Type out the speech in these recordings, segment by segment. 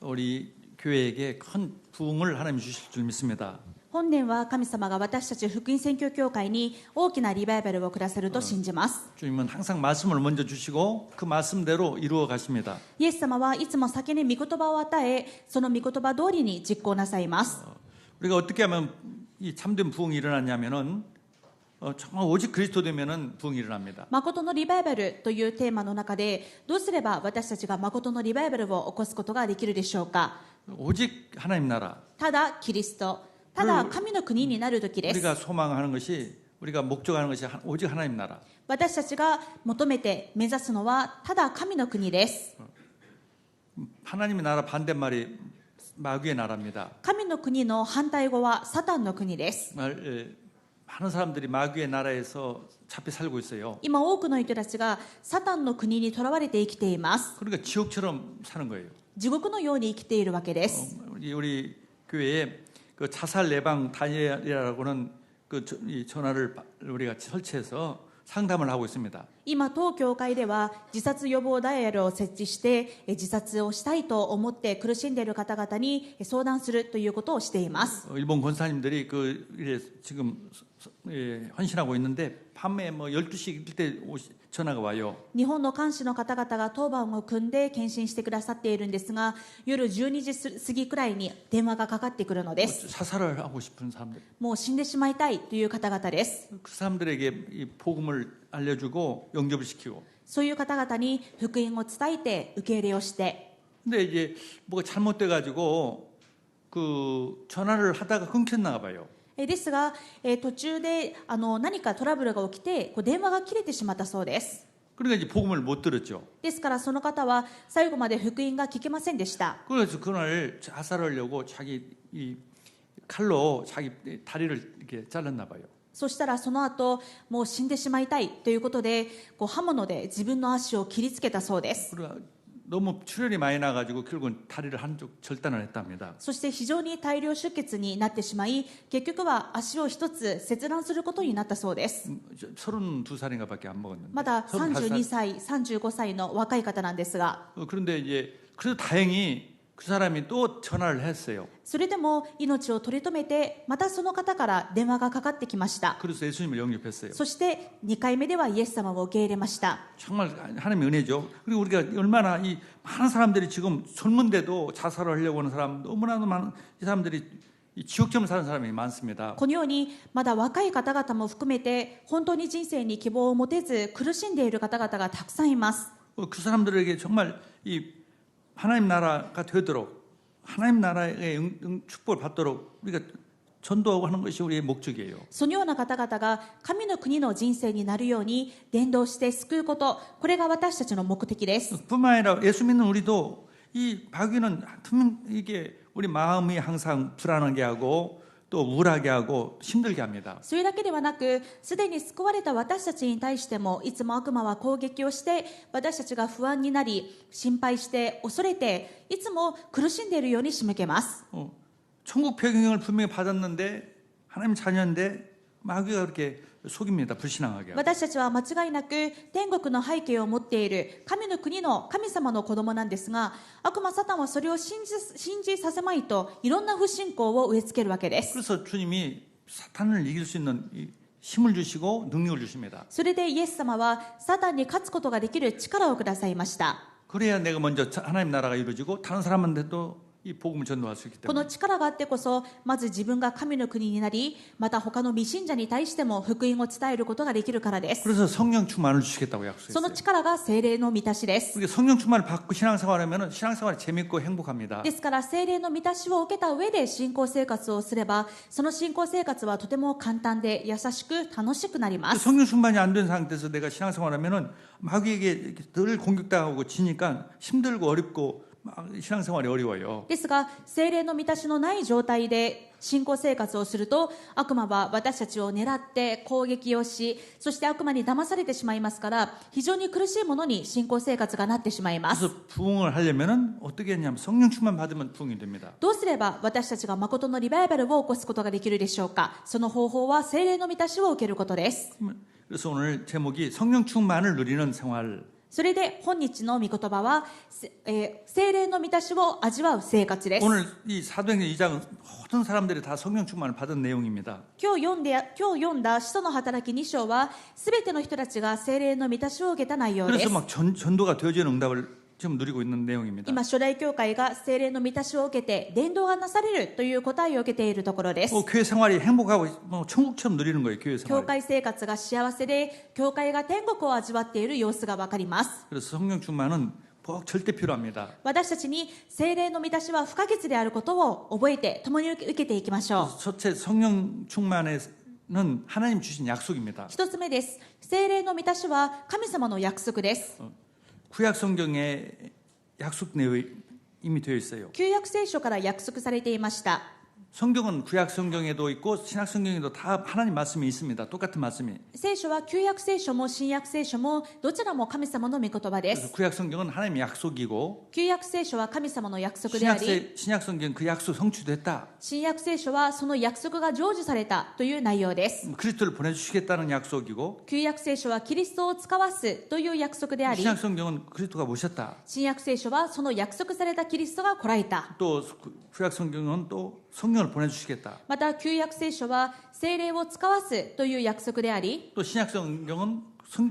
우리 교회에게 큰 부흥을 하나님이 주실 줄 믿습니다. 本年は神様が私たち福音宣教協会に大きなリバイバルをくださると信じます。 주님은 항상 말씀을 먼저 주시고 그 말씀대로 이루어 가십니다. イエス様はいつも先に御言葉を与え、その御言葉通りに実行なさいます。 우리가 어떻게 하면 이 참된 부흥이 일어났냐면은 정말 오직 그리스도 되면은 부흥이 일어납니다. 誠のリバイバルというテーマの中で、どうすれば私たちが誠のリバイバルを起こすことができるでしょうか。 오직 하나님 나라. ただキリスト、ただ神の国になる時です。 우리가 소망하는 것이 우리가 목적하는 것이 오직 하나님 나라. 私たちが求めて目指すのはただ神の国です。 하나님의 나라 반대말이 마귀의 나라입니다. 神の国の反対語はサタンの国です。 많은 사람들이 마귀의 나라에서 잡혀 살고 있어요. 今多くの人たちがサタンの国にとらわれて生きています。 그러니까 지옥처럼 사는 거예요. 地獄のように生きているわけです。 우리 교회에 그 자살 예방 다이얼이라고는 이 전화를 우리가 설치해서 상담을 하고 있습니다. 今当教会では自殺予防ダイヤルを設置して自殺をしたいと思って苦しんでいる方々に相談するということをしています。 일본 권사님들이 지금 헌신하고 있는데 밤에 뭐 12시 때 전화가 와요. 日本の監視の方々が当番を組んで献身してくださっているんですが、夜12時過ぎくらいに電話がかかってくるのです。 자살을 하고 싶은 사람들. もう死んでしまいたいという方々です。 그 사람들에게 이 복음을 알려주고 영접을 시키고. そういう方々に福音を伝えて受け入れをして。 근데 이제 뭐가 잘못돼 가지고 그 전화를 하다가 끊겼나 봐요. ですが、途中で何かトラブルが起きて電話が切れてしまったそうです。 그러니까 이제 복음을 못 들었죠. ですからその方は最後まで福音が聞けませんでした。 그래서 그날 자살하려고 자기 이 칼로 자기 다리를 이렇게 잘랐나 봐요. そしたらその後もう死んでしまいたいということで刃物で自分の足を切りつけたそうです。 너무 출혈이 많이 나가지고 결국은 다리를 한쪽 절단을 했답니다. そして非常に大量出血になってしまい結局は足を一つ切断することになったそうです。 32살인가밖에 안 먹었는데. まだ32歳、35歳の若い方なんですが 그런데 이제 그래도 다행히 그 사람이 또 전화를 했어요. それでも命を取り留めてまたその方から電話がかかってきました。 그래서 예수님을 영접했어요. そして2回目ではイエス様を受け入れました。 정말 하나님의 은혜죠. 그리고 우리가 얼마나 이 많은 사람들이 지금 젊은데도 자살을 하려고 하는 사람 너무나도 많은 이 사람들이 이 지옥처럼 사는 사람이 많습니다. このようにまだ若い方々も含めて本当に人生に希望を持てず苦しんでいる方々がたくさんいます。 그 사람들에게 정말 이 하나님 나라가 되도록 하나님 나라의 축복을 받도록 우리가 전도하고 하는 것이 우리의 목적이에요. そのような方々が神の国の人生になるように伝道して救うこと、これが私たちの目的です。 뿐만 아니라 예수 믿는 우리도 이 마귀는 이게 우리 마음이 항상 불안하게 하고 또 우울하게 하고 힘들게 합니다. それだけではなく、すでに救われた私たちに対してもいつも悪魔は攻撃をして私たちが不安になり心配して恐れていつも苦しんでいるように仕向けます。 천국 배경을 분명히 받았는데 하나님 자녀인데 마귀가 그렇게 속입니다. 불신앙하게. 私たちは間違いなく天国の背景を持っている神の国の神様の子供なんですが、悪魔サタンはそれを信じさせまいといろんな不信仰を植え付けるわけです。 그래서 주님이 사탄을 이길 수 있는 힘을 주시고 능력을 주십니다. それでイエス様はサタンに勝つことができる力をくださいました。 그래야 내가 먼저 하나님 나라가 이루어지고 다른 사람한테도 이 복음을 전도할 수 있기 この 때문에. 力があってこそまず自分が神の国になり、また他の未信者に対しても福音を伝えることができるからです。 그래서 성령 충만을 주시겠다고 そ 약속했어요. の力が聖霊の満たしです。 우리가 성령 충만을 받고 신앙생활하면 신앙생활이 재밌고 행복합니다. ですから聖霊の満たしを受けた上で信仰生活をすれば、その信仰生活はとても簡単で優しく楽しくなります。 성령 충만이 안 된 상태에서 내가 신앙생활하면은 마귀에게 늘 공격당하고 지니까 힘들고 어렵고 신앙생활이 어려워요. ですが聖霊の満たしのない状態で信仰生活をすると悪魔は私たちを狙って攻撃をし、そして悪魔に騙されてしまいますから非常に苦しいものに信仰生活がなってしまいます。 그래서 부흥을 하려면은 어떻게 했냐면 성령 충만 받으면 부흥이 됩니다. どうすれば私たちが誠のリバイバルを起こすことができるでしょうか。その方法は聖霊の満たしを受けることです。 그래서 오늘 제목이 성령 충만을 누리는 생활. それで本日の御言葉は、聖霊の満たしを味わう生活です。 오늘 이 사도행전 2장은 모든 사람들이 다 성령 충만을 받은 내용입니다. 今日読んだ使徒の働き2章は、すべての人たちが聖霊の満たしを受けた内容です。 그래서 막 전도가 되어지는 응답을 지금 누리고 있는 내용입니다. 今、初代教会が聖霊の満たしを受けて、伝道がなされるという答えを受けているところです。 교회 생활이 행복하고 천국처럼 누리는 거예요. 교회 教 생활. 会生活が幸せで、教会が天国を味わっている様子がわかります。 그래서 성령 충만은 꼭 절대 필요합니다. 私たちに聖霊の満たしは不可欠であることを覚えて、共に受けていきましょう。 첫째 성령 충만에는 하나님 주신 약속입니다. 一つ目です。聖霊の満たしは神様の約束です。 구약 성경에 약속 내용이 이미 되어 있어요. 旧約聖書から約束されていました。 성경은 구약 성경에도 있고 신약 성경에도 다 하나님 말씀이 있습니다. 똑같은 말씀이. 聖書は旧約聖書も新約聖書もどちらも神様の御言葉で 그래서 す。 구약 성경은 하나님의 약속이고 旧約聖書は神様の約束であり、 신약 성경은 그 약속 성취됐다. 新約聖書はその約束が成就されたという内容です。 그리스도를 보내주시겠다는 약속이고 旧約聖書はキリストを使わすという約束であり、 신약 성경은 그리스도가 오셨다. 新約聖書はその約束されたキリストが来られた。 또 구약 성경은 또 성령을 보내주시겠다. また旧約聖書は聖霊を使わすという約束であり、 또 신약 성경은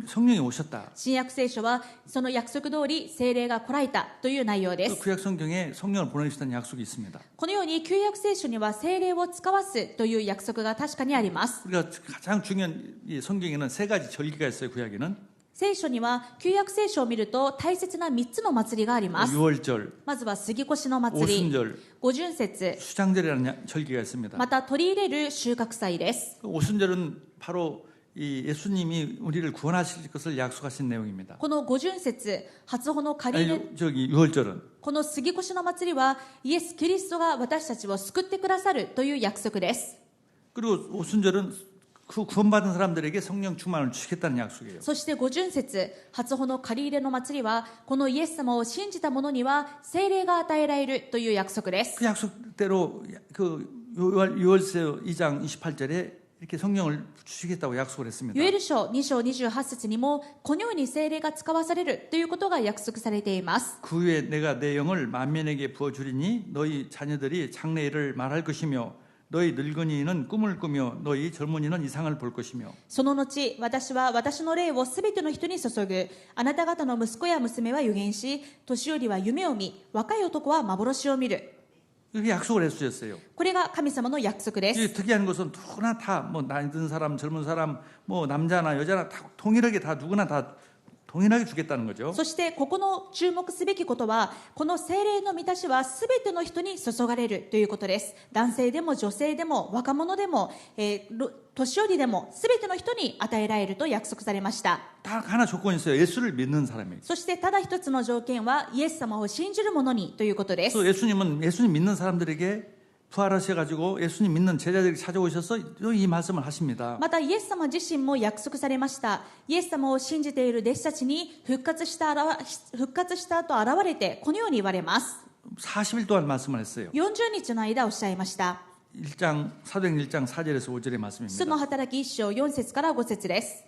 성령이 오셨다. 新約聖書はその約束通り聖霊が来られたという内容で 또 す。 구약 성경에 성령을 보내주시다는 약속이 있습니다. このように旧約聖書には聖霊を使わすという約束が確かにあります。 우리가 가장 중요한 이 성경에는 세 가지 절기가 있어요. 구약에는 聖書には旧約聖書を見ると大切な3つの祭りがあります。 6월절, まずは杉越の祭り、 오순절, 五巡節、 수장절이라는 절기가 있습니다. また取り入れる収穫祭です。 오순절은 바로 이 예수님이 우리를 구원하실 것을 약속하신 내용입니다. この五巡節、初穂の借り入れ、 아니, 저기 6월절은 この杉越の祭りはイエス・キリストが私たちを救ってくださるという約束です。 그리고 오순절은 그 구원받은 사람들에게 성령 충만을 주시겠다는 약속이에요. そして五巡節、初穂の借り入れの祭りはこのイエス様を信じた者には聖霊が与えられるという約束です。 그 약속대로 그 6월서 2장 28절에 이렇게 성령을 주시겠다고 약속을 했습니다. ヨエル書2章28節にもこのように聖霊が使わされるということが約束されています。 그 후에 내가 내 영을 만민에게 부어주리니 너희 자녀들이 장래일을 말할 것이며 너희 늙은이는 꿈을 꾸며 너희 젊은이는 이상을 볼 것이며 その後、私は私の霊をすべての人に注ぐ。あなた方の息子や娘は預言し、年寄りは夢を見、若い男は幻を見る。 이렇게 약속을 해주셨어요. これが神様の約束です。 이 특이한 것은 누구나 다 뭐 나이 든 사람, 젊은 사람, 뭐 남자나 여자나 다 동일하게 다 누구나 다 동일하게 주겠다는 거죠. そしてここの注目すべきことは、この聖霊の満たしはすべての人に注がれるということです。男性でも女性でも若者でも、年寄りでもすべての人に与えられると約束されました。 딱 하나 조건이 있어요. 예수를 믿는 사람이에요. そしてただ一つの条件はイエス様を信じる者にということです。 또 예수님은 예수님 믿는 사람들에게 부활하셔가지고 예수님 믿는 제자들이 찾아오셔서 이 말씀을 하십니다. またイエス様自身も約束されました。イエス様を信じている弟子たちに復活した後現れてこのように言われます。 40일 동안 말씀을 했어요. 40日の間おっしゃいました。 사도행 1장 4절에서 5절의 使徒 말씀입니다. の働き1章4節から5節です。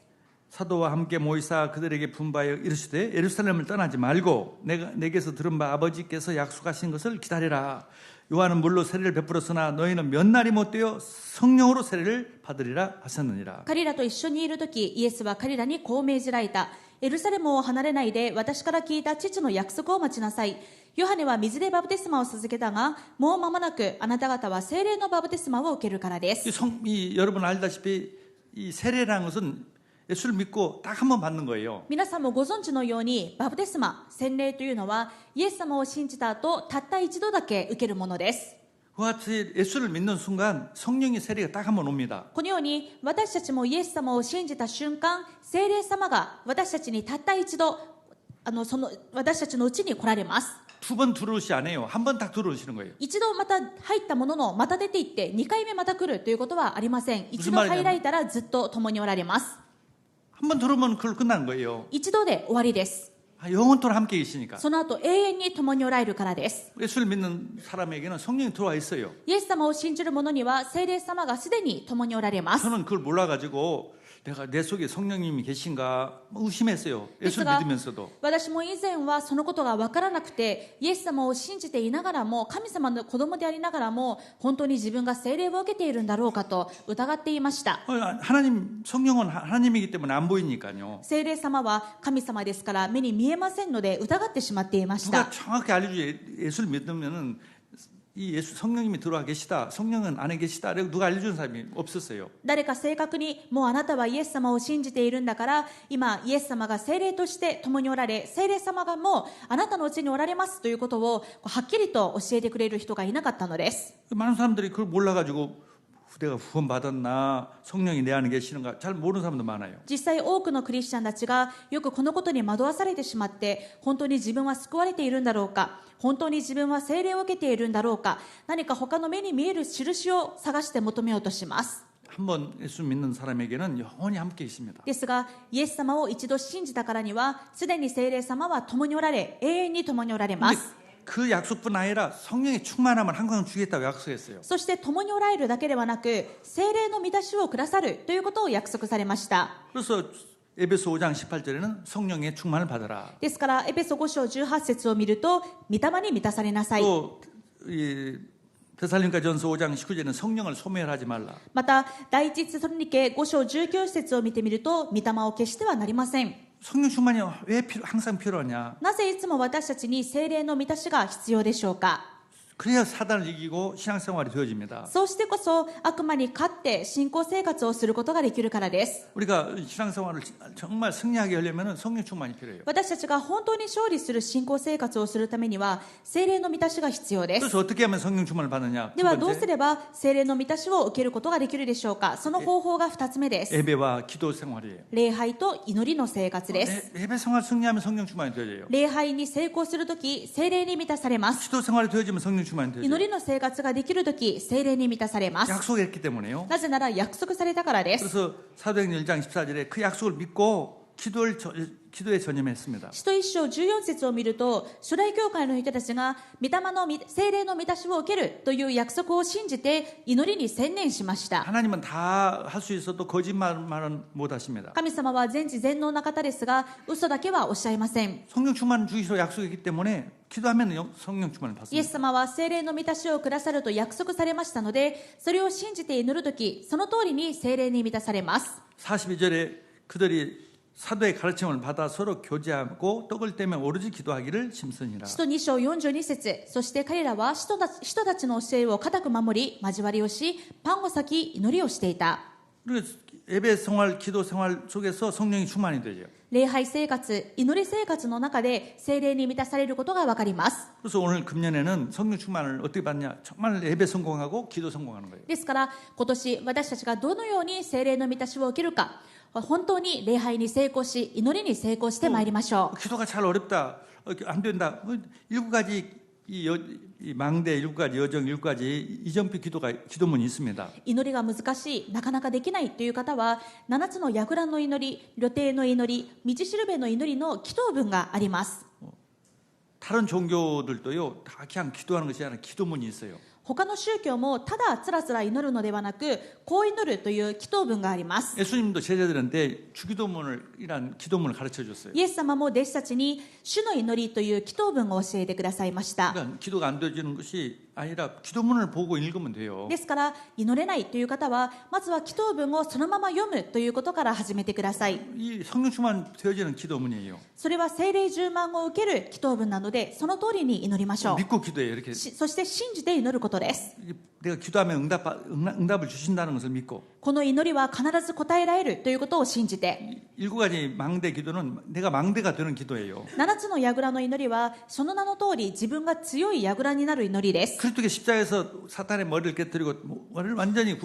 사도와 함께 모이사 그들에게 분바하여 이르시되 예루살렘을 떠나지 말고 내게서 들은 바 아버지께서 약속하신 것을 기다리라. 요한은 물로 세례를 베풀었으나 너희는 몇 날이 못 되어 성령으로 세례를 받으리라 하셨느니라. 彼らと一緒にいるとき、イエスは彼らにこう命じられた。エルサレムを離れないで私から聞いた父の約束を待ちなさい。ヨハネは水でバプテスマを授けたが、もう間もなくあなた方は聖霊のバプテスマを受けるからです。 여러분 알다시피 이 세례라는 것은 예수를 믿고 딱 한 번 받는 거예요. 皆さんもご存知のように、バプテスマ、洗礼というのはイエス様を信じた後、たった一度だけ受けるものです。 그같이 예수를 믿는 순간 성령의 세례가 딱 한 번 옵니다. このように私たちもイエス様を信じた瞬間、聖霊様が私たちにたった一度私たちのうちに来られます。 두 번 들어오시 안 해요. 한 번 딱 들어오시는 거예요. 一度また入ったもののまた出て行って2回目また来るということはありません。一度入られたらずっと共におられます。 한 번 들어오면 그걸 끝나는 거예요. 一度で終わりです。 영원토록 함께 계시니까. その後永遠に共におられるからです。 예수를 믿는 사람에게는 성령이 들어와 있어요. イエス様を信じる者には聖霊様がすでに共におられます。 저는 그걸 몰라가지고 내가 내 속에 성령님이 계신가 의심했어요. 예수를 됐가- 믿으면서도. 私も以前はそのことが分からなくて、イエス様を信じていながらも、神様の子供でありながらも、本当に自分が聖霊を受けているんだろうかと疑っていました。 하나님 성령은 하나님이기 때문에 안 보이니까요. 聖霊様は神様ですから目に見えませんので疑ってしまっていまし 누가 た。 정확히 알려줘 예수를 믿으면은 이 예수 성령님이 들어와 계시다. 성령은 안에 계시다. 라고 누가 알려준 사람이 없었어요. 誰か正確にもうあなたはイエス様を信じているんだから今イエス様が聖霊として共におられ聖霊様がもうあなたのうちにおられますということをはっきりと教えてくれる人がいなかったのです。 많은 사람들이 그걸 몰라가지고 내가 구원 받았나 성령이 내 안에 계시는가 잘 모르는 사람도 많아요. 実際多くのクリスチャンたちがよくこのことに惑わされてしまって本当に自分は救われているんだろうか本当に自分は聖霊を受けているんだろうか何か他の目に見える印を探して求めようとします。 한번 예수 믿는 사람에게는 영원히 함께 있습니다. ですがイエス様を一度信じたからにはすでに聖霊様は共におられ永遠に共におられま 근데 す。 그 약속뿐 아니라 성령의 충만함을 항상 주겠다고 약속했어요. そして共におられるだけではなく聖霊の満たしをくださるということを約束されました。 그래서 에베소 5장 18절에는 성령의 충만을 받아라. ですからエペソ5章18節を見ると御霊に満たされなさい。 또 이 데살로니가전서 5장 19절에는 성령을 소멸하지 말라. また第一テサロニケ5章19節を見てみると御霊を消してはなりません。 성령 충만이 왜 항상 필요하냐? なぜいつも私たちに聖霊の満たしが必要でしょうか。 그래야 사단을 이기고 신앙생활이 되어집니다. そうしてこそ悪魔に勝って信仰生活をすることができるからです。 우리가 신앙생활을 정말 승리하게 하려면 성령 충만이 필요해요. 私たちが本当に勝利する信仰生活をするためには聖霊の満たしが必要です。 그래서 어떻게 하면 성령 충만을 받느냐? ではどうすれば聖霊の満たしを受けることができるでしょうか。その方法が2つ目です。 예배와 기도 생활이에요. 礼拝と祈りの生活です。 예배 생활 승리하면 성령 충만이 되어져요. 礼拝に成功するとき聖霊に満たされます。 기도 생활이 되어지면 성령 충만이 祈 되어져요. りの生活ができるとき聖霊に満たされます。 약속했기 때문에요. なぜなら約束されたからです。 그래서 사도행전 1장 14절에 그 약속을 믿고 기도에 전념했습니다. 使徒一章14節を見ると初代教会の人たちが御霊の聖霊の満たしを受けるという約束を信じて祈りに専念しました。 하나님은 다 할 수 있어도 거짓말은 못 하십니다. 神様は全知全能な方ですが嘘だけはおっしゃいません。 성령 충만 주기로 약속했기 때문에 기도하면 성령 충만을 イエス 받습니다. 様は聖霊の満たしをくださると約束されましたのでそれを信じて祈るときその通りに聖霊に満たされます。 42절에 그들이 사도의 가르침을 받아 서로 교제하고 떡을 떼며 오로지 기도하기를 심쓰니라. 使徒2章42節そして彼らは使徒たちの教えを固く守り交わりをしパンを裂き祈りをしていた。 그리고 예배 생활, 기도 생활 속에서 성령이 충만이 되죠. 礼拝生活祈り生活の中で聖霊に満たされることが分かります。 그래서 오늘 금년에는 성령 충만을 어떻게 받냐? 정말 예배 성공하고 기도 성공하는 거예요. ですから今年私たちがどのように聖霊の満たしを受けるか本当に礼拝に成功し祈りに成功してまいりましょう。 기도가 잘 어렵다, 안 된다. 7가지 이 망대 7가지 여정 7가지 이정표 기도문이 있습니다. 祈りが難しいなかなかできないという方は7つの櫓の祈り旅程の祈り道しるべの祈りの祈祷文があります。 다른 종교들도요, 다 그냥 기도하는 것이 아니라 기도문이 있어요. 他の宗教もただつらつら祈るのではなくこう祈るという祈祷文があります。 예수님도 제자들한테 주기도문이란 기도문을 가르쳐 줬어요. イエス様も弟子たちに主の祈りという祈祷文を教えてくださいました。 그러니까 기도가 안 되어지는 것이 아니라 기도문을 보고 읽으면 돼요. ですから祈れないという方はまずは祈祷文をそのまま読むということから始めてください。 이 성령 충만 되어지는 기도문이에요. それは聖霊充満を受ける祈祷文なのでその通りに祈りましょ 믿고 기도해요. 이렇게 う。そして信じて祈ることです。 내가 기도하면 응답을 주신다는 것을 믿고 この祈りは必ず答えられるということを信じて 7가지 망대 기도는 내가 망대가 되는 기도예요. 7つの櫓の祈りはその名の通り自分が強い櫓になる祈りです。 그리스도의 십자가에서 사탄의 머리를 깨뜨리고 완전히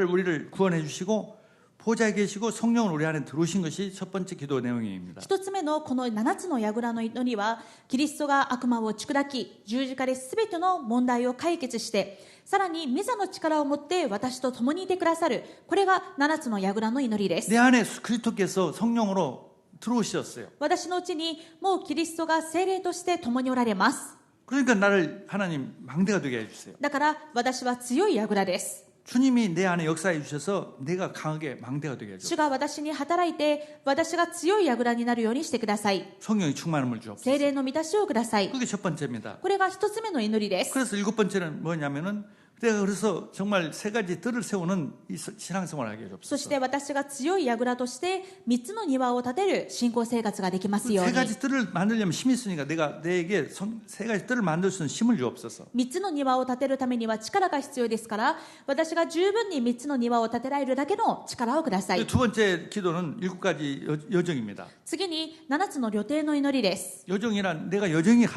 우리를 구원해 주시고 보좌에 계시고 성령을 우리 안에 들어오신 것이 첫 번째 기도 내용입니다. 一つ目のこの7つの櫓の祈りはキリストが悪魔を打ち砕き十字架で全ての問題を解決してさらに御座の力を持って私と共にいてくださるこれが7つの櫓の祈りです。 내 안에 그리스도께서 성령으로 들어오셨어요. 私のうちにもうキリストが聖霊として共におられます。 그러니까 나를 하나님 망대가 되게 해주세요. だから私は強い櫓です。 주님이 내 안에 역사해 주셔서 내가 강하게 망대가 되게 해줘. 主が私に働いて、私が強い櫓になるようにしてください。 성령의 충만함을 주옵소서. 聖霊の満たしをください。 그게 첫 번째입니다. これが一つ目の祈りです。 그래서 일곱 번째는 뭐냐면은 내가 그래서 정말 세 가지 뜰을 세우는 이 신앙생활을 하게 そし 해주옵소서. て私が強い櫓として3つの庭を建てる信仰生活ができますよう 세 に。 가지 뜰을 만들려면 힘이 있으니까 내게 세 가지 뜰을 만들 수 있는 힘을 주옵소서. 3つの庭を建てるためには力が必要ですから、私が十分に3つの庭を建てられるだけの力をください。 두 번째 기도는 7가지 여정입니다. 次に7つの旅程の祈りです。 여정이란 내가 여정을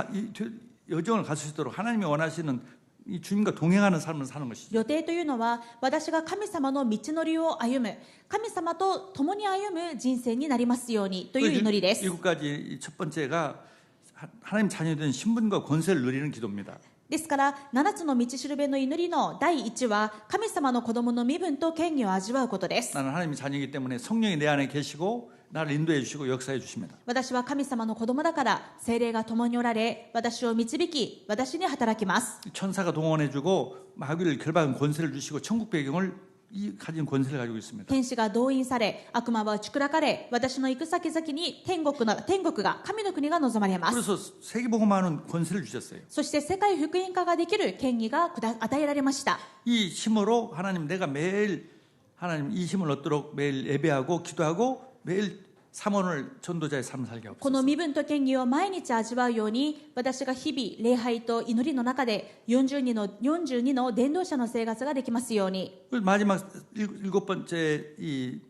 갈 수 있도록 하나님이 원하시는 이 주님과 동행하는 삶을 사는 것이죠. 旅程というのは、私が神様の道のりを歩む、神様と共に歩む人生になりますようにという祈りです。 7가지 첫 번째가 하나님 자녀된 신분과 권세를 누리는 기도입니다. ですから、7つの道しるべの祈りの第1は、神様の子供の身分と権威を味わうことです。 나는 하나님의 자녀이기 때문에 성령이 내 안에 계시고 나를 인도해 주시고 역사해 주십니다. 私は神様の子供だから、聖霊が共におられ、私を導き、私に働きます。 천사가 동원해 주고 마귀를 결박한 권세를 주시고 천국 배경을 가진 권세를 가지고 있습니다. 天使が動員され、悪魔は打ち砕かれ、私の行く先々に天国が、神の国が望まれます。 그래서 세계복음화하는 권세를 주셨어요. そして世界福音化ができる権威が与えられました。 이 힘으로 하나님 내가 매일 하나님 이 힘을 얻도록 매일 예배하고 기도하고 매일 삼원을 전도자의 삶을 살게 この 하옵소서. 身分と権威を毎日味わうように、私が日々礼拝と祈りの中で42の伝道者の生活ができますように。 마지막 7번째 이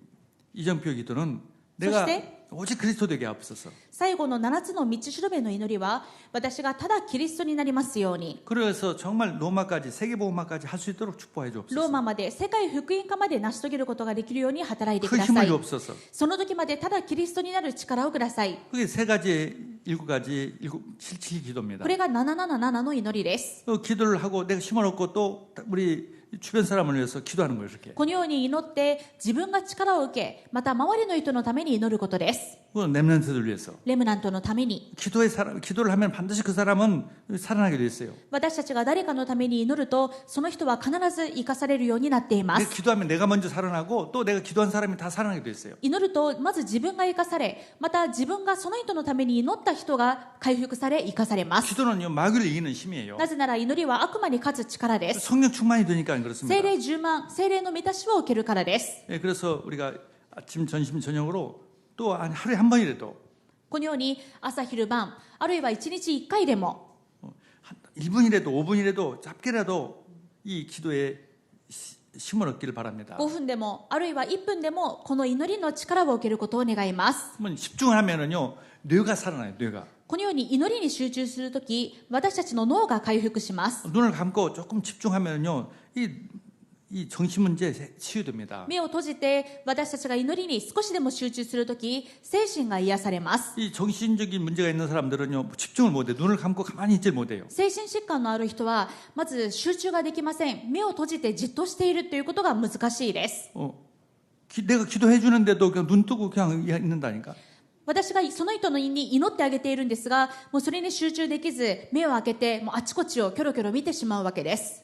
이정표 기도는 내가 소시대? 오직 그리스도 되게 하옵소서. 最後の7つの道しるべの祈りは、私がただキリストになりますように。 그래서 정말 로마까지 세계복음화까지 할 수 있도록 축복해 ロー 주옵소서. マまで世界福音化まで成し遂げることができるように働いてく 그 ださ 힘을 い。 주옵소서. その時までただキリストになる力をください。 그게 세 가지 7가지 77 기도입니다. これが777の祈りです。 기도를 하고 내가 힘을 얻고 또 우리 주변 사람을 위해서 기도하는 거예요, 이렇게. このように祈って自分が力を受け、また周りの人のために祈ることです。 그건 렘넌트들 위해서. レムナントのために。 기도를 하면 반드시 그 사람은 살아나게 돼 있어요. 私たちが誰かのために祈ると、その人は必ず生かされるようになっていま 내가 す。 기도하면 내가 먼저 살아나고 또 내가 기도한 사람이 다 살아나게 돼 있어요. 祈ると、まず自分が生かされ、また自分がその人のために祈った人が回復され、生かされます。 기도는요 마귀를 이기는 힘이에요. なぜなら祈りは悪魔に勝つ力です。 성령 충만이 되니까 聖 그렇습니다. 霊充満、聖霊の満たしを受けるからです。 예, 그래서 우리가 아침, 점심, 저녁으로 또 하루에 한 번이라도 このように朝昼晩、あるいは1日1回でも、 1분이라도 5분이라도 짧게라도 이 기도에 힘을 얻기를 바랍니다. 5分でも、あるいは1分でも、この祈りの力を受けることを願います。 한번 집중을 하면은요 뇌가 살아나요. 뇌가 このように祈りに集中するとき、私たちの脳が回復します。 눈을 감고 조금 집중하면은요 이 정신 문제 치유됩니다. 目を閉じて、私たちが祈りに少しでも集中するとき、精神が癒されます。 이 정신적인 문제가 있는 사람들은요 집중을 못해. 눈을 감고 가만히 있질 못해요. 精神疾患のある人は、まず集中ができません。目を閉じてじっとしているということが難しいです。 내가 기도해 주는데도 그냥 눈 뜨고 그냥 있는다니까. 私がその人のに祈ってあげているんですが、もうそれに集中できず、目を開けて、もうあちこちをキョロキョロ見てしまうわけです。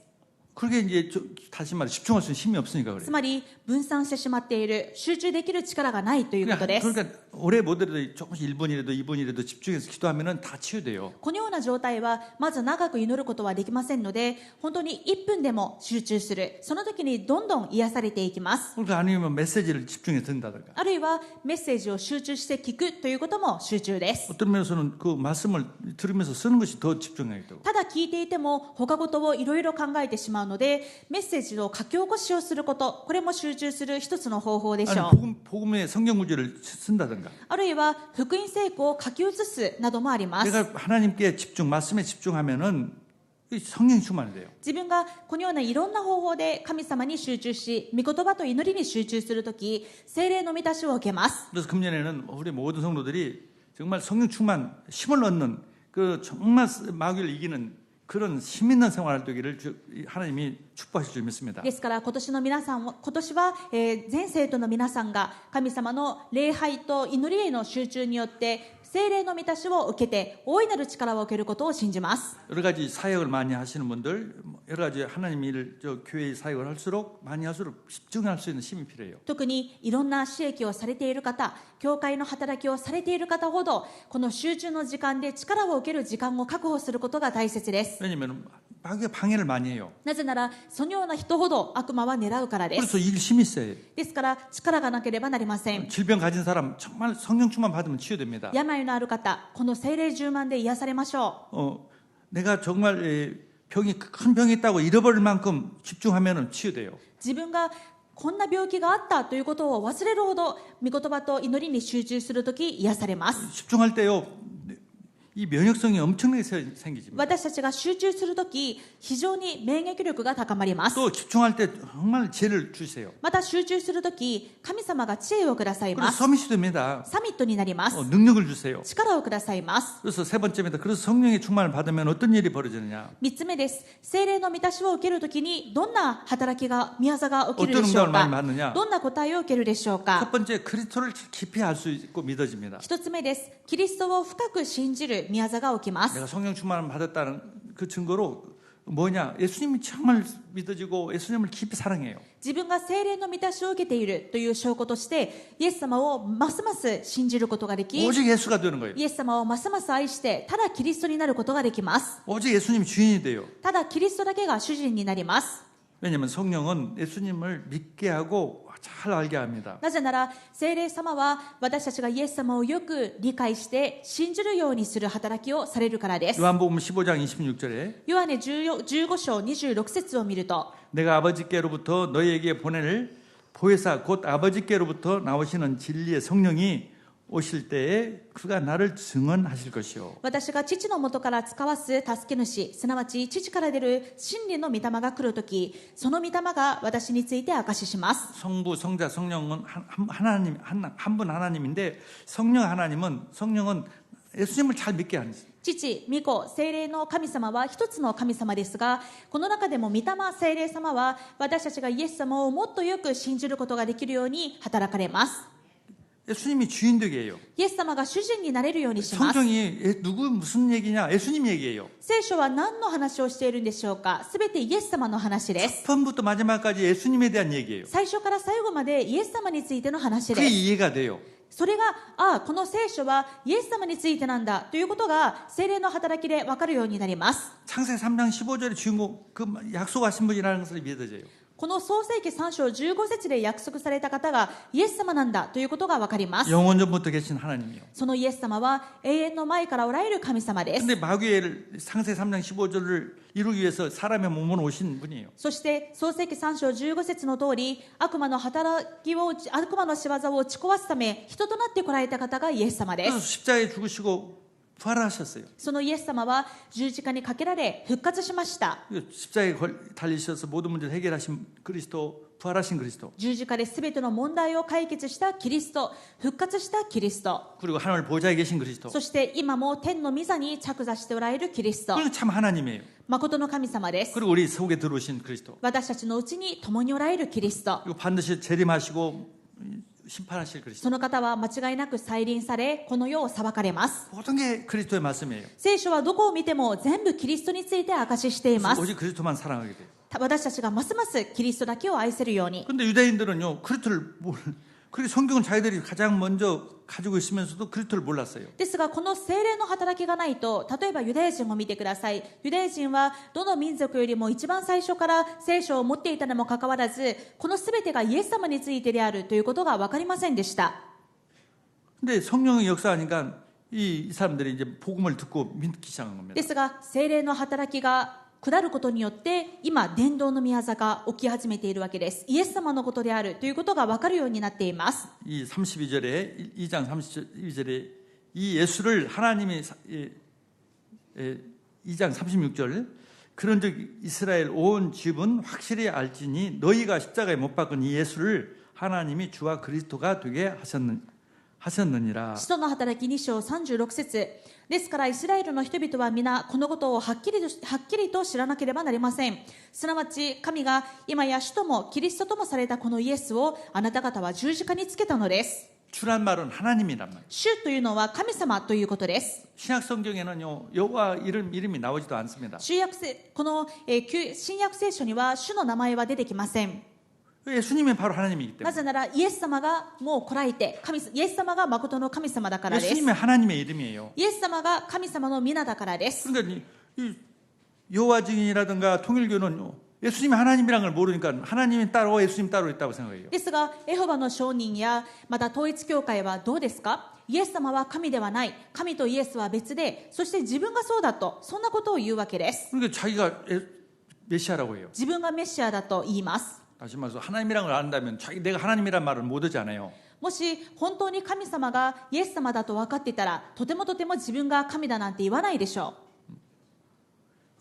그게 이제 다시 말해 집중할 수 있는 힘이 없으니까 그래요. つまり、分散してしまっている、集中できる力がないということです。 그러니까 오래 못해도 조금씩 1분이라도 2분이라도 집중해서 기도하면은 다 치유돼요. このような状態は、まず長く祈ることはできませんので、本当に1分でも集中する。その時にどんどん癒されていきます。 그러니까 아니면 메시지를 집중해서 듣는다든가. あるいは、メッセージを集中して聞くということも集中です。 어떤 면에서는 그 말씀을 들으면서 쓰는 것이 더 집중하게 되고. ただ聞いていても、他事をいろいろ考えてしまうので、メッセージの書き起こしをすること、これも集中する一つの方法でしょう。 아니 복음의 성경 구절을 쓴다든가. あるいは、福音聖句を書き写すなどもあります。 내가 하나님께 말씀에 집중하면은 성령이 충만이 돼요. 自分がこのようないろんな方法で神様に集中し、御言葉と祈りに集中するとき、聖霊の満たしを受けます。 그래서 금년에는 우리 모든 성도들이 정말 성령 충만, 힘을 얻는 그 정말 마귀를 이기는 그런 힘 있는 생활을 되기를 하나님이 축복하실 줄 믿습니다. ですから今年は、全生徒の皆さんが神様の礼拝と祈りへの集中によって聖霊の満たしを受けて大いなる力を受けることを信じます。 여러 가지 사역을 많이 하시는 분들, 여러 가지 하나님 일을 교회의 사역을 할수록 많이 할수록 집중할 수 있는 힘이 필요해요. 特にいろんな刺激をされている方、教会の働きをされている方ほど、この集中の時間で力を受ける時間を確保することが大切です。 왜냐하면 마귀가 방해를 많이 해요. なぜならそのような人ほど悪魔は狙うからです。 그래서 일 힘이 세요. ですから力がなければなりません。 질병 가진 사람 정말 성령 충만 받으면 치유됩니다. 病のある方、この聖霊充満で癒されましょう。 내가 정말 병이 큰 병이 있다고 잃어버릴 만큼 집중하면 치유돼요. 自分がこんな病気があったということを忘れるほど御言葉と祈りに集中するとき癒されます。 집중할 때요, 이 면역성이 엄청나게 생기집니다. 私たちが集中するとき非常に免疫力が高まります。 또 집중할 때 정말 지혜를 주세요. また集中するとき神様が知恵をください 그래서 ます。 서밋이 됩니다. サミットになります。 능력을 주세요. 力をくださいます。 그래서 세 번째입니다. 그래서 성령의 충만을 받으면 어떤 일이 벌어지느냐? 3つ目です。聖霊の満たしを受けるときにどんな働きが宮座が起きるでしょう 어떤 응답을 많이 か。 받느냐? どんな答えを受けるでしょう 첫 か。 번째, 그리스도를 깊이 알 수 있고 믿어집니다. 1つ目です。キリストを深く信じる宮座が起きます。 내가 성령 충만을 받았다는 그 증거로 뭐냐? 예수님이 정말 믿어지고 예수님을 깊이 사랑해요. 自分が聖霊の満たしを受けているという証拠としてイエス様をますます信じることができ、 오직 예수가 되는 거예요. イエス様をますます愛してただキリストになることができます。 오직 예수님이 주인이 돼요. ただキリストだけが主人になります。 왜냐하면 성령은 예수님을 믿게 하고 잘 알게 합니다. なぜなら聖霊様は私たちがイエス様をよく理解して信じるようにする働きをされるからです。 요한복음 15장 26절에 ヨハネ15章26節を見ると、 내가 아버지께로부터 너희에게 보낼 보혜사 곧 아버지께로부터 나오시는 진리의 성령이 오실 때에 그가 나를 증언하실 것이요. 私が父の元から使わす助け主、すなわち父から出る真理の御霊が来るとき、その御霊が私について証しします。 성부, 성자, 성령은 하나님 한 분 하나님인데 성령은 예수님을 잘 믿게 하는. 父、御子、聖霊の神様は一つの神様ですが、この中でも御霊、聖霊様は私たちがイエス様をもっとよく信じることができるように働かれます。 예수님이 주인 되게 해요. イエス様が主人になれるようにします。 성경이 누구 무슨 얘기냐? 예수님 얘기예요. 聖書は何の話をしているんでしょうか。すべてイエス様の話です。 처음부터 마지막까지 예수님에 대한 얘기예요. 最初から最後までイエス様についての話 그게 です。 이해가 돼요. それが、この聖書はイエス様についてなんだということが聖霊の働きで分かるようになります。 창세기 3장 15절의 주인공 그 약속하신 분이라는 것을 믿어져요. この創世記3章15節で約束された方がイエス様なんだということが分かります。 영원전부터 계신 하나님이요. そのイエス様は永遠の前からおられる神様です。 근데 마귀의 창세기 3장 15절을 이루기 위해서 사람의 몸으로 오신 분이에요. そして創世記3章15節の通り、悪魔の仕業を打ち壊すため人となってこられた方がイエス様で 그래서 す。 십자가에 죽으시고 부활하셨어요. そのイエス様は十字架にかけられ復活しました。 십자가에 달리셔서 모든 문제를 해결하신 그리스도, 부활하신 그리스도. 十字架で全ての問題を解決したキリスト、復活したキリスト、 그리고 하늘 보좌에 계신 그리스도. そして今も天の御座に着座しておられるキリスト、 그리고 참 하나님이에요. 誠の神様です。 그리고 우리 속에 들어오신 그리스도. 私たちのうちに共におられるキリスト、 그리고 반드시 재림하시고 심판하실 그리스도. その方は間違いなく再臨されこの世を裁かれます。 모든 게 그리스도의 말씀이에요. 聖書はどこを見ても全部キリストについて証ししています。 오직 그리스도만 사랑하게 돼요. 私たちがますますキリストだけを愛せるように。 근데 유대인들은요, 그리스도를 그리고 성경은 자기들이 가장 먼저 가지고 있으면서도 그리스도를 몰랐어요. ですがこの聖霊の働きがないと、例えばユダヤ人を見てください。ユダヤ人はどの民族よりも一番最初から聖書を持っていたにもかかわらず、この全てがイエス様についてであるということが分かりませんでした。 근데 성령의 역사하니까 이 사람들이 이제 복음을 듣고 믿기 시작한 겁니다. ですが聖霊の働きが下ることによって今伝道の宮座が起き始めているわけです。イエス様のことであるということが分かるようになっています。 이 32절에 2장 32절에 이 예수를 하나님이 2장 36절 그런즉 이스라엘 온 집은 확실히 알지니 너희가 십자가에 못 박은 이 예수를 하나님이 주와 그리스도가 되게 하셨느니라. 使徒の働き2章36節ですからイスラエルの人々は皆このことをはっきりと知らなければなりません。すなわち神が今や主ともキリストともされたこのイエスをあなた方は十字架につけたのです。 주란 말은 하나님이란 말이에요. 主というのは神様ということです。 신약 성경에는요 여호와 이름이 나오지도 않습니다. この、新約聖書には主の名前は出てきません。 예수님이 바로 하나님이기 な 때문에. ぜならイエス様がもう来られてイエス様が誠の神様だからです。 예수님이 하나님의 이름이에요. イエス様が神様の皆だからです。 그러니까 이 여호와 증인이라든가 통일교는 예수님이 하나님이라는 걸 모르니까 하나님이 따로 예수님 따로 있다고 생각해요. ですがエホバの証人やまた統一教会はどうですか？イエス様は神ではない、神とイエスは別で、そして自分がそうだと、そんなことを言うわけです。 그러니까 자기가 메시아라고 해요. 自分がメシアだと言います。 다시 말해서 하나님이라는 걸 안다면 내가 하나님이란 말을 못 하잖아요. もし本当に神様がイエス様だと分かっていたら、とても自分が神だなんて言わないでしょう。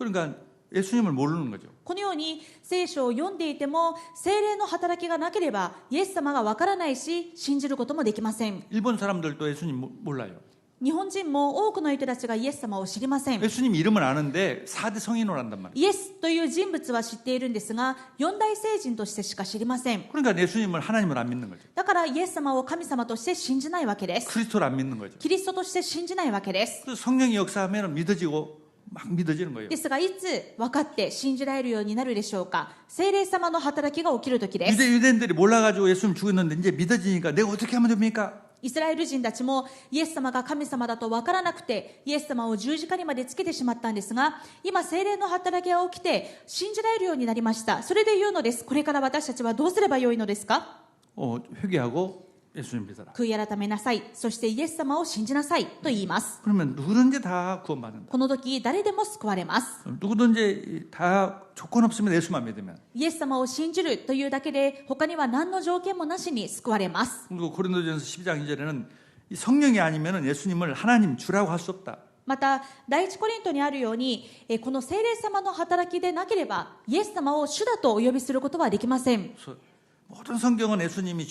그러니까 예수님을 모르는 거죠. このように聖書を読んでいても聖霊の働きがなければイエス様が分からないし信じることもできません。 일본 사람들도 예수님 몰라요. 日本人も多くの人たちがイエス様を知りません。 예수님 이름은 아는데 4대 성인으로 한단 말이에요. イエスという人物は知っているんですが四大聖人としてしか知りません。 그러니까 예수님을 하나님을 안 믿는 거죠. だからイエス様を神様として信じないわけです。 그리스도를 안 믿는 거죠. キリストとして信じないわけです。 그래서 성령이 역사하면 믿어지고 막 믿어지는 거예요. ですがいつ分かって信じられるようになるでしょうか？聖霊様の働きが起きる時です。 유대인들이 몰라가지고 예수님 죽였는데 이제 믿어지니까 내가 어떻게 하면 됩니까? イスラエル人たちもイエス様が神様だと分からなくてイエス様を十字架にまでつけてしまったんですが、今聖霊の働きが起きて信じられるようになりました。それで言うのです。これから私たちはどうすればよいのですか？ 회개하고 예수님 믿어라. 悔い改めなさい、そしてイエス様を信じなさいと言います。 그러면 누구든지 다 구원받는다. この時誰でも救われます。 누구든지 다 조건 없으면 예수만 믿으면. イエス様を信じるというだけで他には何の条件もなしに救われます。 그리고 고린도전서 12장 2절에는 이 성령이 아니면 예수님을 하나님 주라고 할 수 없다. また第一コリントにあるようにこの聖霊様の働きでなければイエス様を主だとお呼びすることはできません。 그래서 모든 성경은 예수님이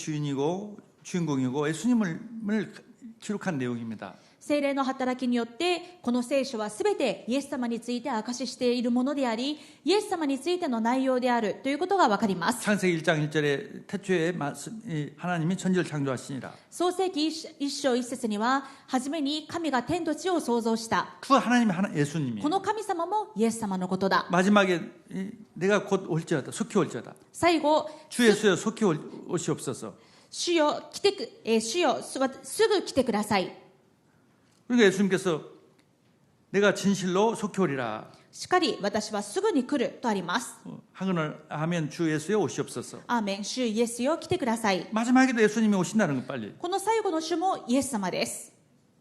주인공이고 예수님을 기록한 내용입니다. 聖霊の働きによってこの聖書はすべてイエス様について証ししているものでありイエス様についての内容であるということがわかります。 창세기 1장 1절에 태초에 하나님이 천지를 창조하시니라. 創世記一章一節には初めに神が天と地を創造した。 그 하나님이 예수님이에요. この神様もイエス様のことだ。 마지막에 내가 곧 올지어다 속히 올지어다. 最後 주 예수여 속히 오시옵소서. 主よ主よすぐ来てください。 그러니까 예수님께서 내가 진실로 속히 오리라. しかり私はすぐに来るとあります。 한글을 하면 주 예수여 오시옵소서. アーメン。主イエスよ来てください。 마지막에도 예수님이 오신다는 거 빨리. この最後の主もイエス様です。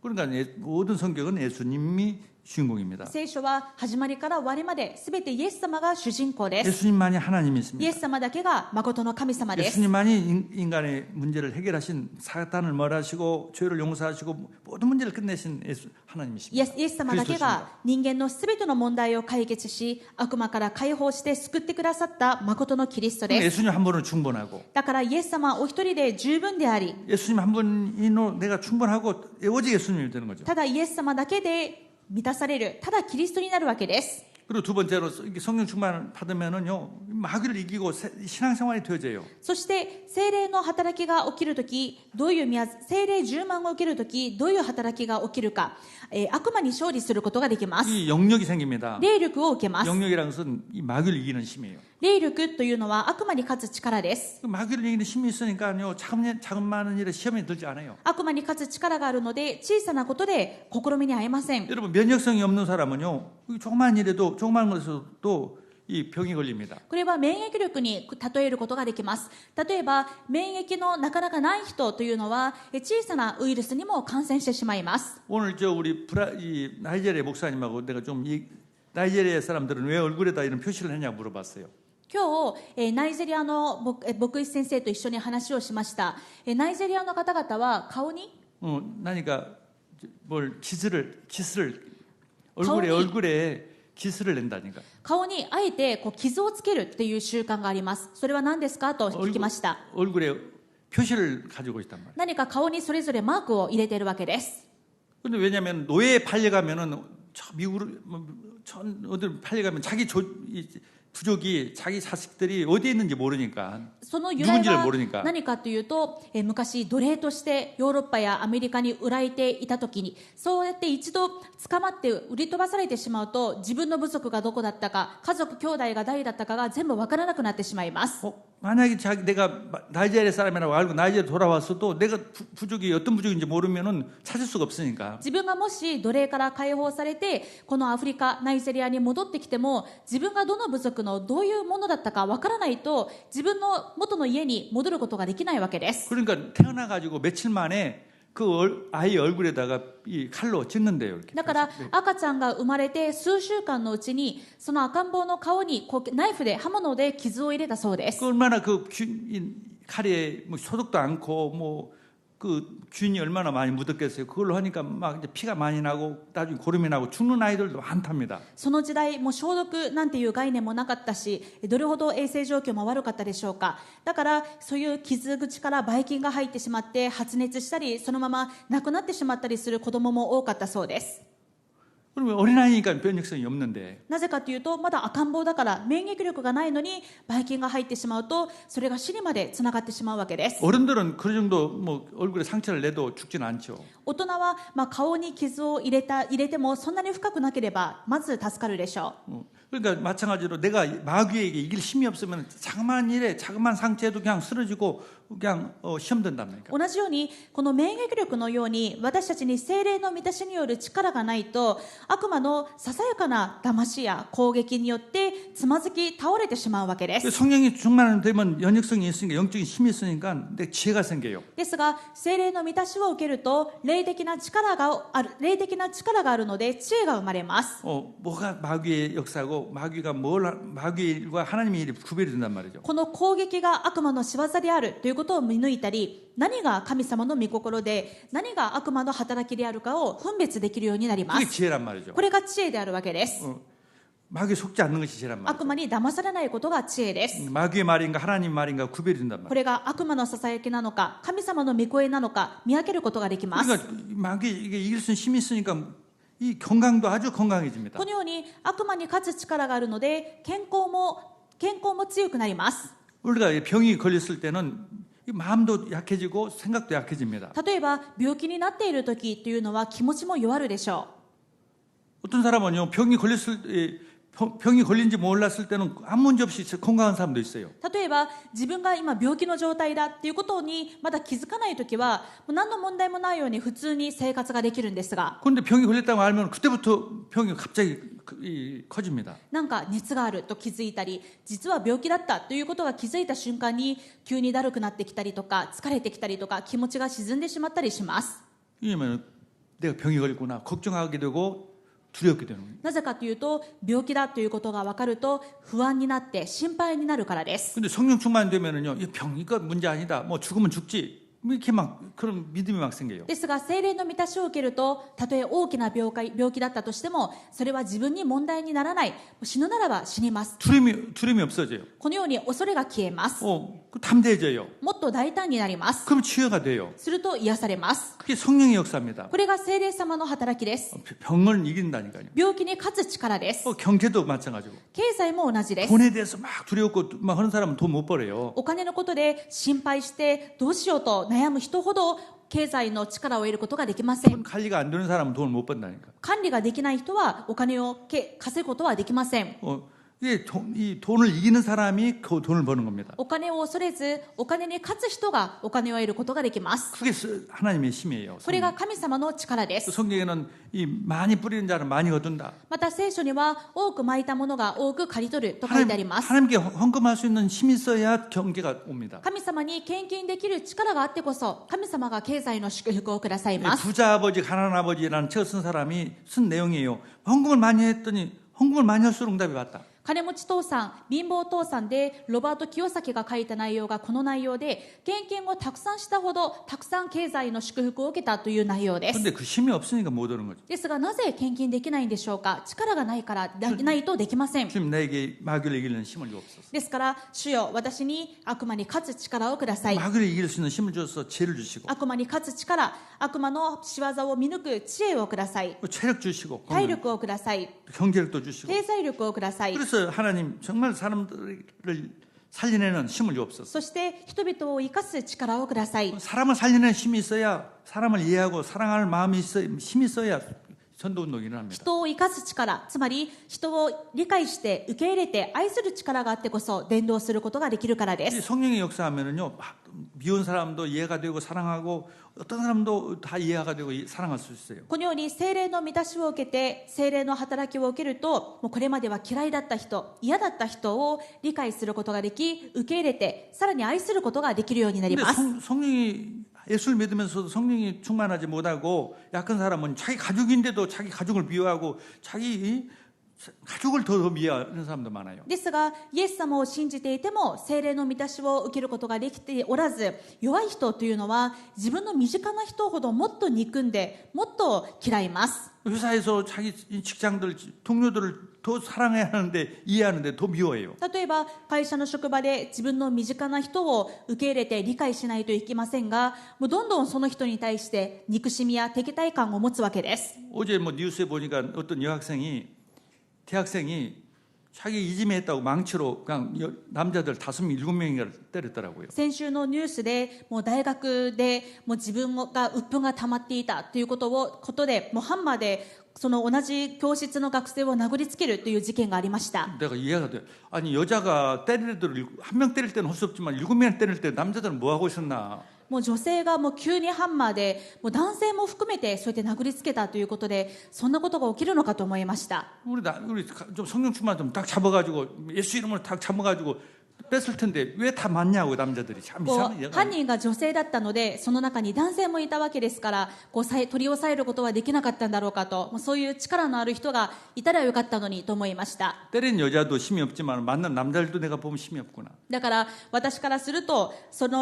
그러니까 모든 성경은 예수님이 주인공입니다. 聖書は始まりから終わりまで全てイエス様が主人公です。 예수님만이 イ 하나님이십니다. エス様だけが誠の神様です。 예수님만이 인간의 문제를 해결하신 사탄을 멸하시고 죄를 용서하시고 모든 문제를 끝내신 하나님이십니다. イエス様だけが人間の全ての問題を解決し悪魔から解放して救ってくださった誠のキリストです。 예수님 한 분은 충분하고 だからイエス様お一人で十分であり 예수님 한 분이노 내가 충분하고 오직 예수님이 되는 거죠. ただイエス様だけで満たされる、ただキリストになるわけです。 그리고 두 번째로 성령 충만을 받으면은요 마귀를 이기고 신앙생활이 되어져요. そして聖霊の働きが起きるとき、どういう聖霊充満が起きるとき、どういう働きが起きるか、悪魔に勝利することができます。 이 영역이 생깁니다. 霊力を受けます。 영역이라는 것은 이 마귀를 이기는 힘이에요. 霊力というのは悪魔に勝つ力です。 마귀를 이기는 힘이 있으니까요 작은 많은 일에 시험에 들지 않아요. 悪魔に勝つ力があるので小さなことで試みに遭いません。 여러분 면역성이 없는 사람은요 조그만 일에도 조그만 것에서도 이 병이 걸립니다. これは免疫力に例えることができます。例えば免疫のなかなかない人というのは小さなウイルスにも感染してしまいます。 오늘 우리 나이지리아 목사님하고 내가 좀 나이지리아 사람들은 왜 얼굴에다 이런 표시를 했냐고 물어봤어요. 今日、ナイジェリアの牧師先生と一緒に話をしました。ナイジェリアの方々は顔に 나니까 뭘 기스를 얼굴에 기스를 낸다니까. 顔にあえて傷をつけるっていう習慣があります。それは何ですかと聞きました。 얼굴에 표시를 가지고 있단 말이에요. 何か顔にそれぞれマークを入れているわけです。 근데 왜냐하면 노예에 팔려가면은 저 미국으로 어디 팔려가면 자기 부족이 자기 자식들이 어디에 있는지 모르니까 その由来 누군지를 は 모르니까 何かというと、昔奴隷としてヨーロッパやアメリカに売られていた時に、そうやって一度捕まって売り飛ばされてしまうと、自分の部族がどこだったか、家族兄弟が誰だったかが全部わからなくなってしまいます。 만약에 내가 나이지리아 사람이라고 알고 나이지리아 돌아왔어도 내가 부족이 어떤 부족인지 모르면은 찾을 수가 없으니까. 自分がもし奴隷から解放されてこのアフリカナイジェリアに戻ってきても、自分がどの部族のどういうものだったかわからないと、自分の元の家に戻ることができないわけです。 그러니까 태어나 가지고 며칠 만에 그 아이 얼굴에다가 이 칼로 찍는데요. 이렇게. だから赤ちゃんが生まれて数週間のうちにその赤ん坊の顔にナイフで刃物で傷を入れたそうです。 그 얼마나 칼에 뭐 소독도 않고 뭐 그 균이 얼마나 많이 묻었겠어요. 그걸로 하니까 막 이제 피가 많이 나고 나중에 고름이 나고 죽는 아이들도 많답니다. その時代も消毒なんていう概念もなかったし、どれほど衛生状況も悪かったでしょうか。だからそういう傷口からばい菌が入ってしまって発熱したり、そのまま亡くなってしまったりする子供も多かったそうです。 그러면 어린아이니까 면역성이 없는데 なぜかというと、まだ赤ん坊だから免疫力がないのにばい菌が入ってしまうと、それが死にまでつながってしまうわけです。 어른들은 그 정도 뭐 얼굴에 상처를 내도 죽지는 않죠. 大人は顔に傷を入れてもそんなに深くなければまず助かるでしょう。 그러니까 마찬가지로 내가 마귀에게 이길 힘이 없으면 자그마한 일에 자그마한 상처에도 그냥 쓰러지고 그냥 시험 든답니까? 同じようにこの免疫力のように私たちに聖霊の満たしによる力がないと、悪魔のささやかな騙しや攻撃によってつまずき倒れてしまうわけです。 성령이 충만되면 연역성이 있으니까 영적인 힘이 있으니까 내 지혜가 생겨요. ですが聖霊の満たしを受けると霊的な力があるので知恵が生まれます。 뭐가 마귀의 역사고 마귀의 일과 하나님의 일이 구별이 된단 말이죠. この攻撃が悪魔の仕業であるということを見抜いたり、何が神様の御心で何が悪魔の働きであるかを分別できるようになりま 그게 す。 지혜란 말이죠. これが知恵であるわけです。 마귀에 속지 않는 것이 지혜란 悪 말이죠. 魔に騙されないことが知恵です。 마귀의 말인가 하나님 말인가 구별이 된단 こ 말이에요. れが悪魔のささやきなのか神様の御声なのか見分けることができます。 그러니까 마귀 이게 이길 수 있는 힘이 있으니까 이 건강도 아주 건강해집니다. このように悪魔に勝つ力があるので健康も強くなります。 우리가 병이 걸렸을 때는 이 마음도 약해지고 생각도 약해집니다. 例えば病気になっている時というのは気持ちも弱るでしょ 어떤 사람은요 병이 걸린지 몰랐을 때는 아무 문제 없이 건강한 사람도 있어요. う。例えば自分が今病気の状態だっていうことにまだ気づかない時はもう何の問題もないように普通に生活ができるんですが、 그런데 병이 걸렸다고 알면 그때부터 병이 갑자기 커집니다. なんか熱があると気づいたり、実は病気だったということが気づいた瞬間に急にだるくなってきたりとか疲れてきたりとか気持ちが沈んでしまったりします。 왜냐면 내가 병이 걸렸구나 걱정하게 되고 두렵게 되는 거예요. なぜかというと病気だということが分かると不安になって心配になるからです。 근데 성령 충만되면은요 이 병이가 문제 아니다 뭐 죽으면 죽지 이렇게 막 그런 믿음이 막 생겨요. ですが聖霊の満たしを受けると、たとえ大きな病気だったとしてもそれは自分に問題にならない。死ぬならば死にます。 두려움이 없어져요. このように恐れが消えます。 담대해져요. もっと大胆になります。 그럼 치유가 돼요. すると癒されます。 그게 성령의 역사입니다. これが聖霊様の働きです。 병을 이긴다니까요. 病気に勝つ力です。 경제도 마찬가지고. 経済も同じです。 돈에 대해서 막 두렵고 막 하는 사람은 돈 못 벌어요. お金のことで心配してどうしようと悩む人ほど経済の力を得ることができません。 관리가 안 되는 사람은 돈을 못 번다니까. 管理ができない人はお金を稼ぐことはできません。 이게 이 돈을 이기는 사람이 그 돈을 버는 겁니다. お金を恐れずお金に勝つ人がお金を得ることができます。 그게 하나님의 힘이에요. これが神様の力です。 성경에는 이 많이 뿌리는 자는 많이 얻는다. また聖書には多くまいたものが多く刈り取ると書いてあります。 하나님께 헌금할 수 있는 힘이 있어야 경제가 옵니다. 神様に献金できる力があってこそ神様が経済の祝福をくださいます。 부자 아버지 가난한 아버지라는 책을 쓴 사람이 쓴 내용이에요. 헌금을 많이 했더니 헌금을 많이 할수록 응답이 왔다. 金持ち父さん、貧乏父さんでロバート清崎が書いた内容がこの内容で、献金をたくさんしたほどたくさん経済の祝福を受けたという内容です。 근데 그 힘이 없으니까 못 오는 거죠. ですがなぜ献金できないんでしょうか。力がないからないとできません。 주님 나에게 마귀를 이기는 힘을 주옵소서. ですから主よ私に悪魔に勝つ力をください。 마귀를 이길 수 있는 힘을 주셔서 지혜를 주시고 悪魔に勝つ力、悪魔の仕業を見抜く知恵をください。 체력 주시고 体力をください。 경제력도 주시고 経済力をください。 그래서 그래서 하나님 정말 사람들을 살려내는 힘을 주옵소서. そして人々を生かす力をください。 사람을 살려내는 힘이 있어야 사람을 이해하고 사랑할 마음이 있어 힘이 있어야 전도운동이 일어납니다. 人を生かす力、つまり人を理解して受け入れて愛する力があってこそ伝道することができるからで 이 す。 성령의 역사하면은요 미운 사람도 이해가 되고 사랑하고 어떤 사람도 다 이해가 되고 사랑할 수 있어요. このように聖霊の満たしを受けて聖霊の働きを受けると、もうこれまでは嫌いだった人、嫌だった人を理解することができ、受け入れてさらに愛することができるようになり 근데 ます。 성령이 예수를 믿으면서도 성령이 충만하지 못하고 약한 사람은 자기 가족인데도 자기 가족을 미워하고 자기 가족을 더 미워하는 사람도 많아요. ですがイエス様を信じていても聖霊の満たしを受けることができておらず、弱い人というのは自分の身近な人ほどもっと憎んでもっと嫌います。 회사에서 자기 직장들 동료들을 더 사랑해야 하는데 이해하는데 더 미워해요. 例えば会社の職場で自分の身近な人を受け入れて理解しないといけませんが、もうどんどんその人に対して憎しみや敵対感を持つわけです。 어제 뭐 뉴스에 보니까 어떤 대학생이 자기 이지매했다고 망치로 그냥 남자들 5-7명이 때렸더라고요. 先週のニュースでもう大学でもう自分が鬱憤が溜まっていたということでもうハンマーでその同じ教室の学生を殴りつけるという事件がありました。 내가 이해가 돼. 아니 여자가 때릴 애들을 한 명 때릴 때는 할 수 없지만 7명 때릴 때 남자들은 뭐 하고 있었나? もう女性がもう急にハンマーでもう男性も含めてそうやって殴りつけたということで、そんなことが起きるのかと思いました。 우리 좀 성령 충만 좀 딱 잡아가지고 예수 이름으로 딱 잡아가지고 뺐을 텐데 왜 다 맞냐고 남자들이 참 こ 이상해. う犯人が女性だったのでその中に男性もいたわけですから、こう取り押さえることはできなかったんだろうかと、もうそういう力のある人がいたらよかったのにと思いました。 때린 여자도 힘이 없지만 만난 남자들도 내가 보면 힘이 없구나. だから私からするとそういう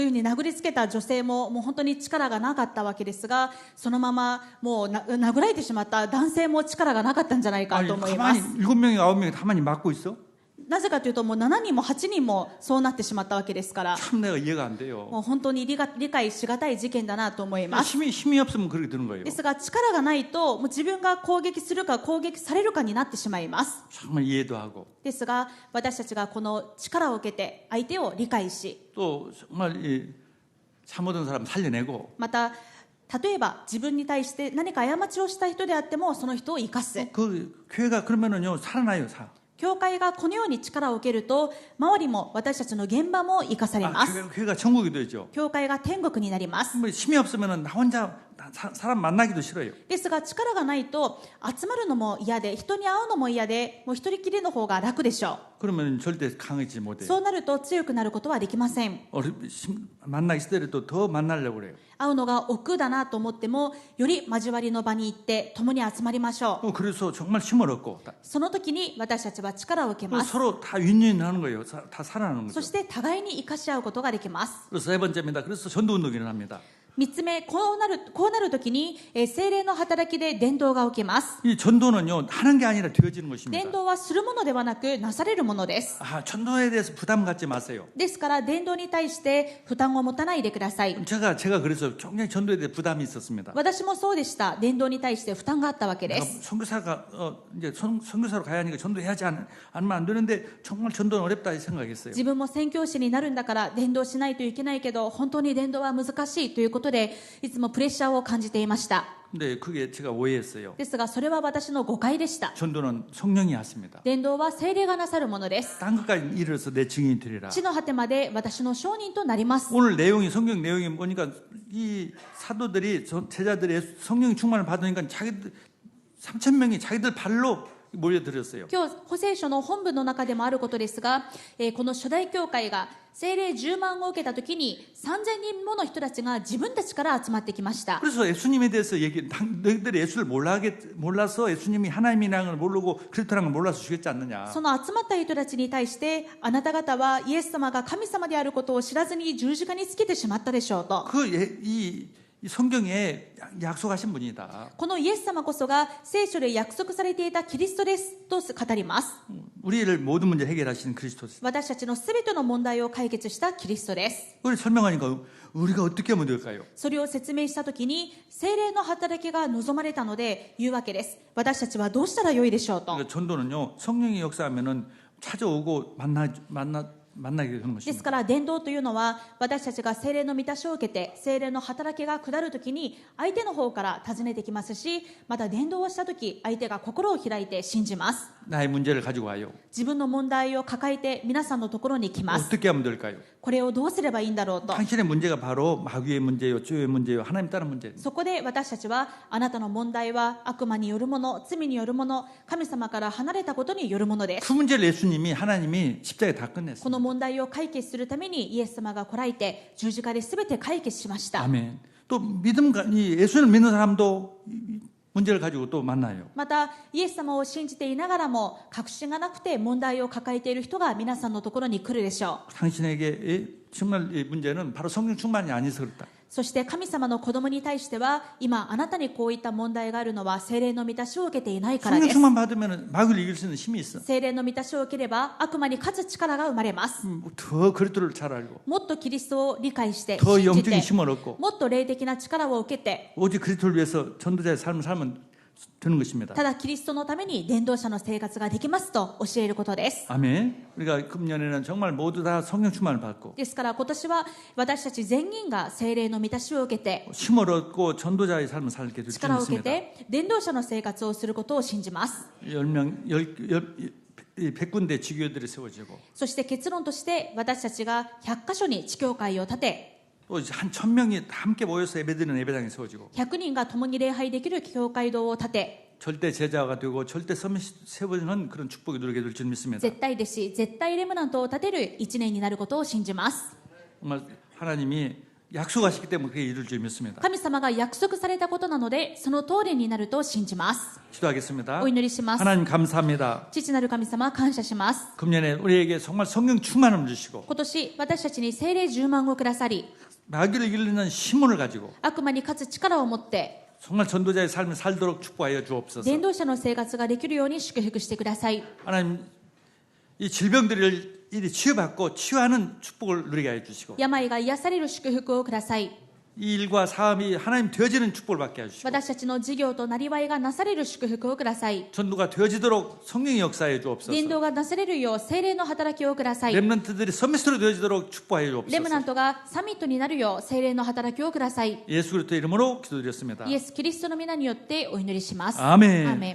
ふうに殴りつけた女性ももう本当に力がなかったわけですが、そのままもう殴られてしまった男性も力がなかったんじゃないか 아니 と思いま 가만히 す。 7명이 9명이 가만히 맞고 있어? なぜかというともう7人も8人もそうなってしまったわけですから、 참 내가 이해가 안 돼요. もう本当に理解しがたい事件だなと思います。 힘이 없으면 그렇게 되는 거예요. ですが力がないともう自分が攻撃するか攻撃されるかになってしまいます。 정말 이해도 하고 ですが私たちがこの力を受けて相手を理解し、 또 정말 잘못한 사람 살려내고 また例えば自分に対して何か過ちをした人であってもその人を生かす。 그 교회가 그러면은요 살아나요. 教会がこのように力を受けると周りも私たちの現場も生かされます。 교회가 천국이 되죠. 教会が天国になります。 뭐 힘이 없으면은 나 혼자 사람 만나기도 싫어요. ですが力がないと集まるのも嫌で人に会うのも嫌で、もう一人きりの方が楽でしょ 그러면 절대 강해지지 う。 못해요. そうなると強くなることはできません。 만나기 싫더라도 더 만나려고 그래요. 会うのが億劫だなと思ってもより交わりの場に行って共に集まりましょう。 그래서 정말 힘을 얻고 その時に私たちは力を受けます。 서로 다 윈윈하는 거예요. 다 살아나는 そ 거죠. して互いに生かし合うことができます。 그래서 세 번째입니다. 그래서 전도운동이 일어납니다. 3つ目、こうなる時に聖霊の働きで伝道が起きます。 이 전도는요 하는 게 아니라 되어지는 것입니다. 伝道はするものではなくなされるものです。 전도에 대해서 부담 갖지 마세요. ですから伝道に対して負担を持たないでください。 제가 그래서 굉장히 전도에 대해 부담이 있었습니다. 私もそうでした。伝道に対して負担があったわけです。 선교사가 이제 선교사로 가야 하니까 전도해야지 않으면 안 되는데 정말 전도는 어렵다 생각했어요. 自分も宣教師になるんだから伝道しないといけないけど本当に伝道は難しいということでいつもプレッシャーを感じていました。 근데 그게 제가 오해했어요. ですがそれは私の誤解でした。 전도는 성령이 하십니다. 伝道は聖霊がなさるものです。 땅 끝까지 이르러서 내 증인이 되리라. 地の果てまで私の証人となります。 오늘 성경 내용이 보니까 이 사도들이 제자들의 성령 충만을 받으니까 자기들 3,000명이 자기들 발로 몰려들었어요. 今日補聖書の本文の中でもあることですが、この初代教会が聖霊10万を受けた時に3,000人もの人たちが自分たちから集まってきました。 그래서 예수님에 대해서 너희들이 예수를 몰라서 예수님이 하나님이라는 걸 모르고 그리스도라는 걸 몰라서 죽였지 않느냐. その集まった人たちに対してあなた方はイエス様が神様であることを知らずに十字架につけてしまったでしょうと。이 성경에 약속하신 분이다. このイエス様こそが聖書で約束されていたキリストですと語ります。 우리를 모든 문제 해결하시는 그리스도. 私たちのすべての問題を解決したキリストです。 우리 설명하니까 우리가 어떻게 하면 될까요? それを説明したときに聖霊の働きが望まれたので言うわけです。私たちはどうしたらよいでしょうと。 그러니까 전도는요, 성령이 역사하면은 찾아오고 만나게 되는 です 것입니다. から伝道というのは私たちが聖霊の満たしを受けて聖霊の働きが下るときに相手の方から訪ねてきますし、また伝道をしたとき相手が心を開いて信じます。 나의 문제를 가지고 와요. 自分の問題を抱えて皆さんのところに来ます。 어떻게 하면 될까요? これをどうすればいいんだろうと。 당신의 문제가 바로 마귀의 문제요, 죄의 문제요, 하나님 따른 문제입니다. そこで私たちはあなたの問題は悪魔によるもの、罪によるもの、神様から離れたことによるものです。 그 문제를 예수님이 하나님이 십자가에 다 こ 끝냈어요. の問題を解決するためにイエス様が来られて十字架で全て解決しました。 아멘. 또 이 예수를 믿는 사람도 이 문제를 가지고 또 만나요. またイエス様を信じていながらも確信がなくて問題を抱えている人が皆さんのところに来るでしょう。 당신에게 정말 이 문제는 바로 성령 충만이 아니어서 그렇다. そして神様の子供に対しては今あなたにこういった問題があるのは聖霊の満たしを受けていないから 성령 です。 충만 받으면 마귀를 이길 수 있는 힘이 있어. 聖霊の満たしを受ければ悪魔に勝つ力が生まれます。 더 그리스도를 잘 알고 もっとキリストを理解して 더 信じ 영적인 て 힘을 얻고 もっと霊的な力を受けて 오직 그리스도를 위해서 전도자의 삶을 살면 되는 것입니다. ただキリストのために伝道者の生活ができますと教えることです。 아멘. 우리가 금년에는 정말 모두 다 성령 충만을 받고 ですから今年は私たち全員が聖霊の満たしを受けて 힘을 얻고 전도자의 삶을 살게 될 줄 力を受け 믿습니다. て伝道者の生活をすることを信じます。 100군데 지교들이 세워지고 そして結論として私たちが100カ所に地教会を建て 또 이제 한 1000명이 함께 모여서 예배드리는 예배당이 세워지고 100人が共に礼拝できる教会堂を建て 절대 제자가 되고 절대 서밋이 세워지는 그런 축복이 누리게 될 줄 믿습니다. 絶対弟子絶対レムナントを建てる1年になることを信じます。 정말 하나님이 약속하시기 때문에 그게 이룰 줄 믿습니다. 神様が約束されたことなのでその通りになると信じます。 기도하겠습니다. お祈りします。 하나님 감사합니다. 父なる神様感謝します。 금년에 우리에게 정말 성령 충만함을 주시고 今年私たちに聖霊10万をくださり 마귀를 이기는 힘을 가지고 悪魔に勝つ力を持って 정말 전도자의 삶을 살도록 축복하여 주옵소서. 伝道者の生活ができるように祝福してください。 하나님 이 질병들을 이리 치유받고 치유하는 축복을 누리게 해 주시고 病が癒される祝福をください。 이 일과 사업이 하나님 되어지는 축복을 받게 해 주시고 私たちの事業となりわいがなされる祝福をください。 전도가 되어지도록 성령의 역사해 주옵소서. 伝道がなされるよう聖霊の働きをください。 렘넌트들이 서밋으로 되어지도록 축복하여 レムナ 주옵소서. ントがサミットになるよう聖霊の働きをください。 예수 그리스도 이름으로 기도드렸습니다. イエス・キリストの皆によってお祈りします。 아멘. アーメン。